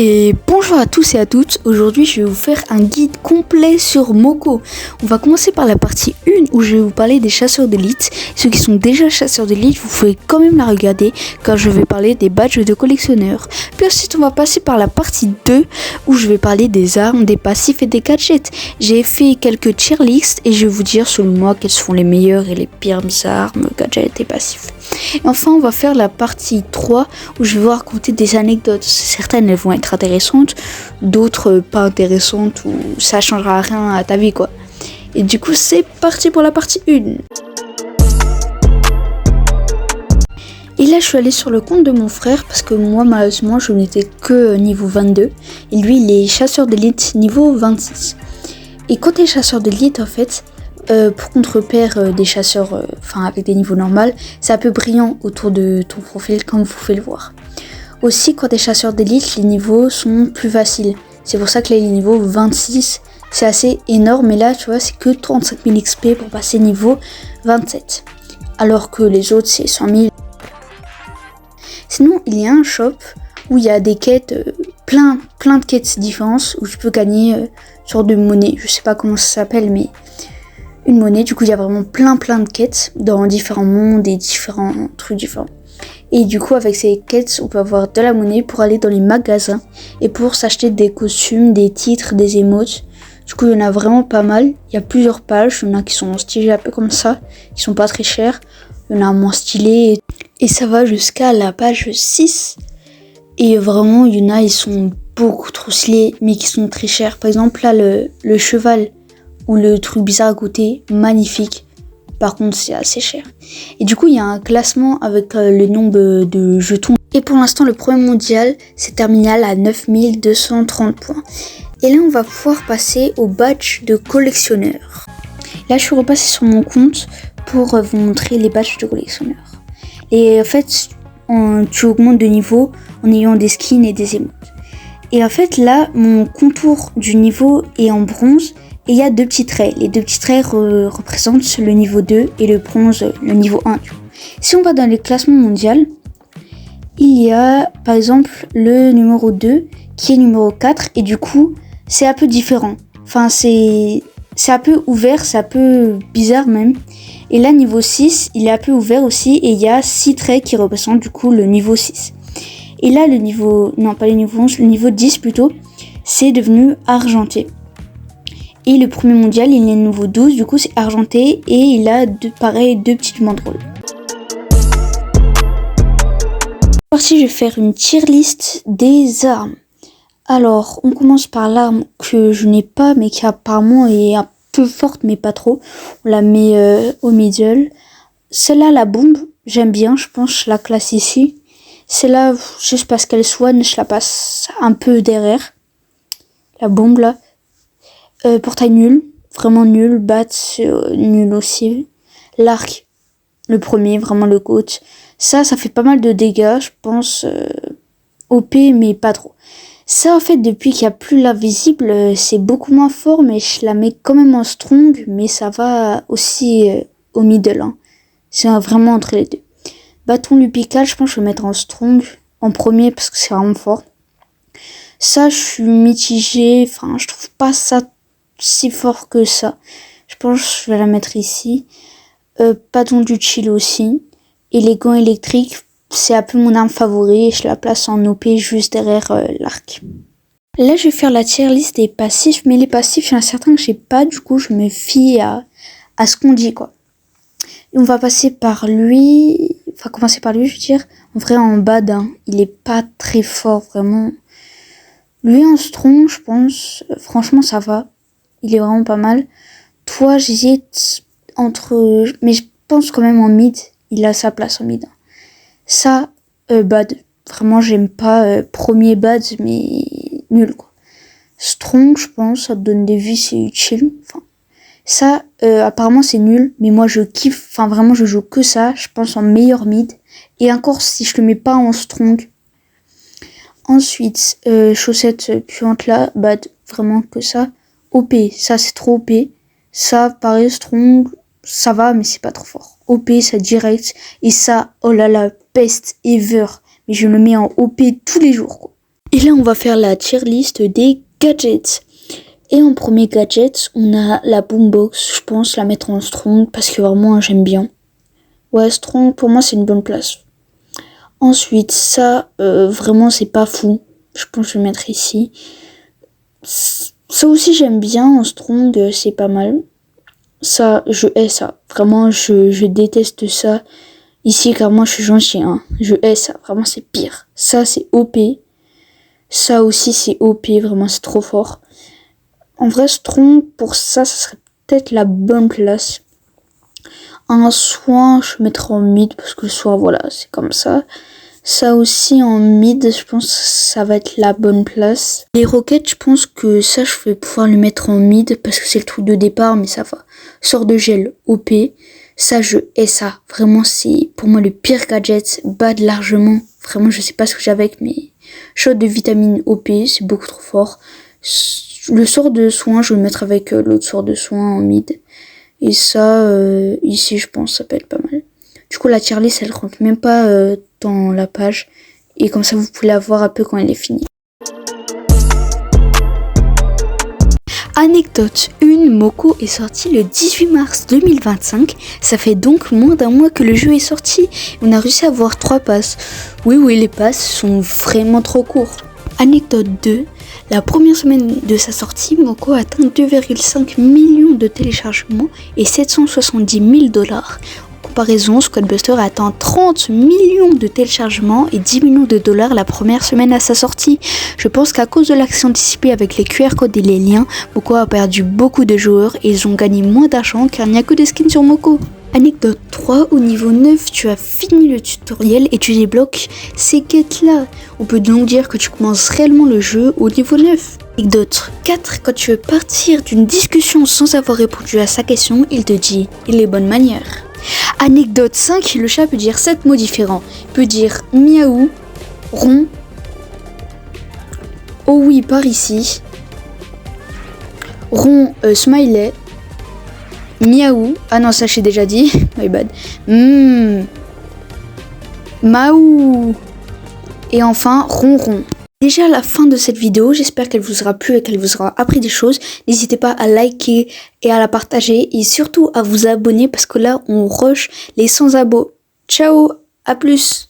Et bonjour à tous et à toutes, aujourd'hui je vais vous faire un guide complet sur Moko. On va commencer par la partie 1 où je vais vous parler des chasseurs d'élite. Ceux qui sont déjà chasseurs d'élite, vous pouvez quand même la regarder car je vais parler des badges de collectionneurs. Puis ensuite on va passer par la partie 2 où je vais parler des armes, des passifs et des gadgets. J'ai fait quelques tier lists et je vais vous dire selon moi quelles sont les meilleures et les pires armes, gadgets et passifs. Et enfin on va faire la partie 3 où je vais vous raconter des anecdotes. Certaines elles vont être intéressantes, d'autres pas intéressantes ou ça changera rien à ta vie quoi. Et du coup c'est parti pour la partie 1. Et là je suis allée sur le compte de mon frère parce que moi malheureusement je n'étais que niveau 22 et lui il est chasseur d'élite niveau 26. Et quand tu es chasseur d'élite en fait, pour qu'on te repère des chasseurs avec des niveaux normaux, c'est un peu brillant autour de ton profil comme vous pouvez le voir. Aussi quand tu es chasseur d'élite, les niveaux sont plus faciles. C'est pour ça que les niveaux 26, c'est assez énorme. Et là, tu vois, c'est que 35 000 XP pour passer niveau 27. Alors que les autres, c'est 100 000. Sinon, il y a un shop où il y a des quêtes, plein de quêtes différentes où tu peux gagner une sorte de monnaie. Je sais pas comment ça s'appelle, mais une monnaie. Du coup, il y a vraiment plein de quêtes dans différents mondes et différents trucs différents. Et du coup, avec ces quêtes, on peut avoir de la monnaie pour aller dans les magasins et pour s'acheter des costumes, des titres, des emotes. Du coup, il y en a vraiment pas mal. Il y a plusieurs pages. Il y en a qui sont stylées un peu comme ça, qui sont pas très chères. Il y en a moins stylées. Et ça va jusqu'à la page 6. Et vraiment, il y en a, ils sont beaucoup trop stylés, mais qui sont très chers. Par exemple, là, le cheval ou le truc bizarre à côté, magnifique. Par contre, c'est assez cher. Et du coup, il y a un classement avec le nombre de jetons. Et pour l'instant, le premier mondial, c'est terminé à 9230 points. Et là, on va pouvoir passer au badge de collectionneur. Là, je suis repassée sur mon compte pour vous montrer les badges de collectionneur. Et en fait, tu augmentes de niveau en ayant des skins et des emotes. Et en fait, là, mon contour du niveau est en bronze. Et il y a deux petits traits. Les deux petits traits représentent le niveau 2 et le bronze, le niveau 1. Si on va dans les classements mondiaux, il y a par exemple le numéro 2 qui est numéro 4 et du coup c'est un peu différent. Enfin c'est un peu ouvert, c'est un peu bizarre même. Et là niveau 6, il est un peu ouvert aussi et il y a 6 traits qui représentent du coup le niveau 6. Et là le niveau, non pas le niveau 11, le niveau 10 plutôt, c'est devenu argenté. Et le premier mondial, il est nouveau 12, du coup c'est argenté et il a deux petites banderoles. Voici, je vais faire une tier list des armes. Alors, on commence par l'arme que je n'ai pas, mais qui apparemment est un peu forte, mais pas trop. On la met au middle. Celle-là, la bombe, j'aime bien, je pense, je la classe ici. Celle-là, juste parce qu'elle soigne, je la passe un peu derrière. La bombe là. Portail nul, vraiment nul. Bat nul aussi. L'arc, le premier, vraiment le GOAT. Ça fait pas mal de dégâts, je pense. OP, mais pas trop. Ça, en fait, depuis qu'il n'y a plus l'invisible, c'est beaucoup moins fort, mais je la mets quand même en strong, mais ça va aussi au middle. Hein. C'est vraiment entre les deux. Bâton lupical, je pense que je vais mettre en strong en premier parce que c'est vraiment fort. Ça, je suis mitigée. Enfin, je trouve pas ça si fort que ça. Je pense que je vais la mettre ici. Bâton du chill aussi. Et les gants électriques, c'est un peu mon arme favorite. Je la place en OP juste derrière l'arc. Là, je vais faire la tier list des passifs. Mais les passifs, il y en a certains que j'ai pas. Du coup, je me fie à ce qu'on dit, quoi. Et on va passer par lui. Enfin, commencer par lui, je veux dire. En vrai, en bad, hein, il est pas très fort, vraiment. Lui, en strong, je pense. Franchement, ça va. Il est vraiment pas mal. Toi, j'hésite entre... Mais je pense quand même en mid. Il a sa place en mid. Ça, bad. Vraiment, j'aime pas. Premier bad, mais nul, quoi. Strong, je pense. Ça te donne des vies, c'est utile. Enfin, ça, apparemment, c'est nul. Mais moi, je kiffe. Enfin, vraiment, je joue que ça. Je pense en meilleur mid. Et encore, si je le mets pas en strong. Ensuite, chaussettes puantes là. Bad. Vraiment que ça. OP, ça c'est trop OP. Ça, pareil, strong, ça va, mais c'est pas trop fort. OP, ça direct. Et ça, oh là là, best ever. Mais je le mets en OP tous les jours, quoi. Et là, on va faire la tier list des gadgets. Et en premier gadget, on a la boombox. Je pense la mettre en strong parce que vraiment, j'aime bien. Ouais, strong, pour moi, c'est une bonne place. Ensuite, ça, vraiment, c'est pas fou. Je pense que je vais le mettre ici. Ça aussi, j'aime bien en strong, c'est pas mal. Ça, je hais ça. Vraiment, je déteste ça. Ici, car moi, je suis gentil, hein. Je hais ça. Vraiment, c'est pire. Ça, c'est OP. Ça aussi, c'est OP. Vraiment, c'est trop fort. En vrai, strong, pour ça, ça serait peut-être la bonne place. Un soin, je mettrai en mid, parce que le soin, voilà, c'est comme ça. Ça aussi, en mid, je pense que ça va être la bonne place. Les roquettes, je pense que ça, je vais pouvoir le mettre en mid, parce que c'est le truc de départ, mais ça va. Sort de gel, OP. Ça, je hais ça. Vraiment, c'est pour moi le pire gadget. Bad largement. Vraiment, je sais pas ce que j'ai avec, mais shot de vitamine OP, c'est beaucoup trop fort. Le sort de soin, je vais le mettre avec l'autre sort de soin en mid. Et ça, ici, je pense, ça peut être pas mal. Du coup, la tier list, elle rentre même pas dans la page. Et comme ça, vous pouvez la voir un peu quand elle est finie. Anecdote 1, Moko est sorti le 18 mars 2025. Ça fait donc moins d'un mois que le jeu est sorti. On a réussi à avoir 3 passes. Oui, les passes sont vraiment trop courts. Anecdote 2, la première semaine de sa sortie, Moko a atteint 2,5 millions de téléchargements et 770 000 $. En comparaison, Squadbuster a atteint 30 millions de téléchargements et 10 millions de $ la première semaine à sa sortie. Je pense qu'à cause de l'accès anticipé avec les QR codes et les liens, Moko a perdu beaucoup de joueurs et ils ont gagné moins d'argent car il n'y a que des skins sur Moko. Anecdote 3, au niveau 9, tu as fini le tutoriel et tu débloques ces quêtes là. On peut donc dire que tu commences réellement le jeu au niveau 9. Anecdote 4, quand tu veux partir d'une discussion sans avoir répondu à sa question, il te dit « il est bonne manière ». Anecdote 5, le chat peut dire 7 mots différents. Il peut dire miaou, rond, oh oui par ici, rond smiley, miaou, ah non ça j'ai déjà dit, my bad, maou, et enfin ronron. Déjà à la fin de cette vidéo, j'espère qu'elle vous aura plu et qu'elle vous aura appris des choses. N'hésitez pas à liker et à la partager et surtout à vous abonner parce que là on rush les 100 abos. Ciao, à plus.